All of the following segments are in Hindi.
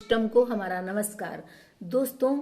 सिस्टम को हमारा नमस्कार। दोस्तों,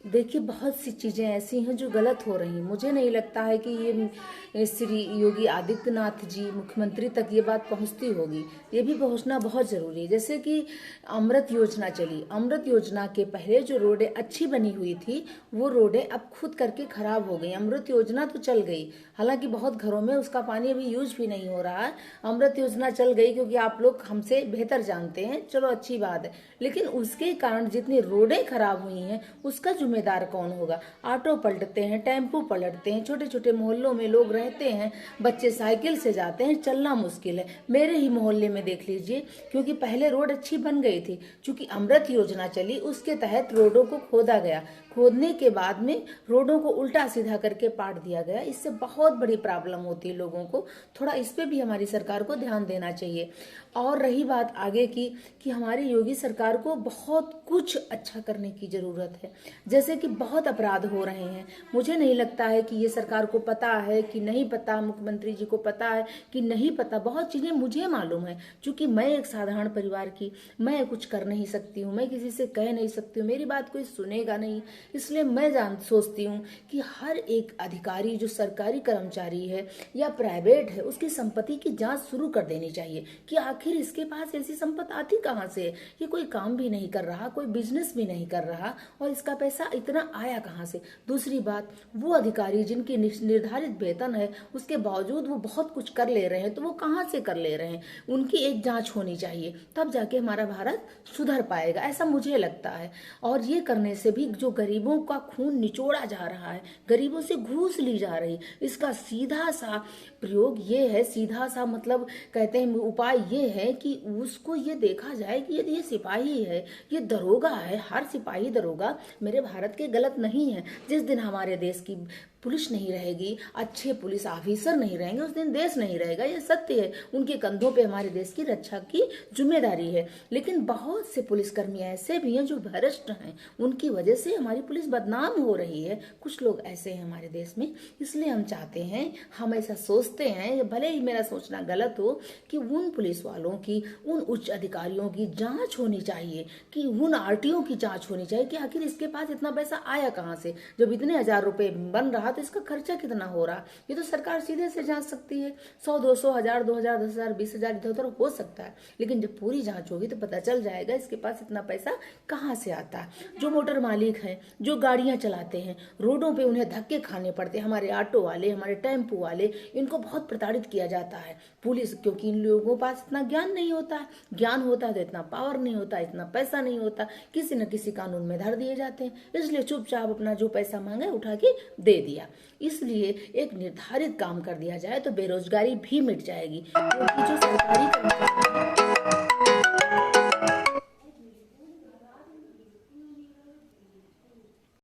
देखिए, बहुत सी चीज़ें ऐसी हैं जो गलत हो रही हैं। मुझे नहीं लगता है कि ये श्री योगी आदित्यनाथ जी मुख्यमंत्री तक ये बात पहुंचती होगी। ये भी पहुंचना बहुत ज़रूरी है। जैसे कि अमृत योजना चली, अमृत योजना के पहले जो रोडें अच्छी बनी हुई थी वो रोडें अब खुद करके ख़राब हो गई। अमृत योजना तो चल गई, हालांकि बहुत घरों में उसका पानी अभी यूज भी नहीं हो रहा है। अमृत योजना चल गई क्योंकि आप लोग हमसे बेहतर जानते हैं, चलो अच्छी बात है। लेकिन उसके कारण जितनी रोडें खराब हुई हैं उसका जिम्मेदार कौन होगा? ऑटो पलटते हैं, टेम्पो पलटते हैं, छोटे छोटे मोहल्लों में लोग रहते हैं, बच्चे साइकिल से जाते हैं, चलना मुश्किल है। मेरे ही मोहल्ले में देख लीजिए, क्योंकि पहले रोड अच्छी बन गई थी, चूंकि अमृत योजना चली उसके तहत रोडों को खोदा गया। खोदने के बाद में रोडों को उल्टा सीधा करके पाट दिया गया। इससे बहुत बड़ी प्रॉब्लम होती है लोगों को। थोड़ा इस पे भी हमारी सरकार को ध्यान देना चाहिए। और रही बात आगे की कि हमारी योगी सरकार को बहुत कुछ अच्छा करने की जरूरत है। जैसे कि बहुत अपराध हो रहे हैं, मुझे नहीं लगता है कि ये सरकार को पता है कि नहीं पता, मुख्यमंत्री जी को पता है कि नहीं पता। बहुत चीजें मुझे मालूम है, क्योंकि मैं एक साधारण परिवार की, मैं कुछ कर नहीं सकती हूँ, मैं किसी से कह नहीं सकती हूँ, मेरी बात कोई सुनेगा नहीं। इसलिए मैं सोचती हूँ कि हर एक अधिकारी जो सरकारी कर्मचारी है या प्राइवेट है, उसकी संपत्ति की जांच शुरू कर देनी चाहिए कि आखिर इसके पास ऐसी संपत्ति आती कहाँ से है। ये कोई काम भी नहीं कर रहा, कोई बिजनेस भी नहीं कर रहा, और इसका पैसा इतना आया कहाँ से। दूसरी बात, वो अधिकारी जिनकी निर्धारित वेतन है उसके बावजूद वो बहुत कुछ कर ले रहे हैं, तो वो कहाँ से कर ले रहे हैं? उनकी एक जांच होनी चाहिए, तब जाके हमारा भारत सुधर पाएगा, ऐसा मुझे लगता है। और ये करने से भी जो गरीबों का खून निचोड़ा जा रहा है, गरीबों से घूस ली जा रही, इसका सीधा सा प्रयोग ये है, सीधा सा मतलब कहते हैं उपाय ये है कि उसको ये देखा जाए कि यदि ये सिपाही है, ये दरोगा है, हर सिपाही दरोगा मेरे भारत के गलत नहीं है। जिस दिन हमारे देश की पुलिस नहीं रहेगी, अच्छे पुलिस ऑफिसर नहीं रहेंगे, उस दिन देश नहीं रहेगा। ये सत्य है, उनके कंधों पे हमारे देश की रक्षा की जिम्मेदारी है। लेकिन बहुत से पुलिसकर्मी ऐसे भी हैं जो भ्रष्ट हैं, उनकी वजह से हमारी पुलिस बदनाम हो रही है। कुछ लोग ऐसे हैं हमारे देश में, इसलिए हम चाहते हैं, हम ऐसा सोचते हैं, भले ही मेरा सोचना गलत हो, कि उन पुलिस वालों की, उन उच्च अधिकारियों की जांच होनी चाहिए, कि उन आरटीओ की जांच होनी चाहिए कि आखिर इसके पास इतना पैसा आया कहाँ से। जब इतने हजार रुपए बन रहा तो इसका खर्चा कितना हो रहा, ये तो सरकार सीधे से जांच सकती है। 100, 200, 1000, 2000, 10,000, 20,000 इधर उधर हो सकता है, लेकिन जब पूरी जांच होगी तो पता चल जाएगा इसके पास इतना पैसा कहाँ से आता है। जो मोटर मालिक हैं, जो गाड़ियां चलाते हैं, रोडों पे उन्हें धक्के खाने पड़ते हैं, हमारे ऑटो वाले, हमारे टेम्पो वाले, इनको बहुत प्रताड़ित किया जाता है पुलिस, क्योंकि इन लोगों के पास इतना ज्ञान नहीं होता है। ज्ञान होता है तो इतना पावर नहीं होता, इतना पैसा नहीं होता, किसी न किसी कानून में धर दिए जाते हैं। इसलिए चुपचाप अपना जो पैसा मांगे उठा के दे दिया। इसलिए एक निर्धारित काम कर दिया जाए तो बेरोजगारी भी मिट जाएगी, क्योंकि जो सरकारी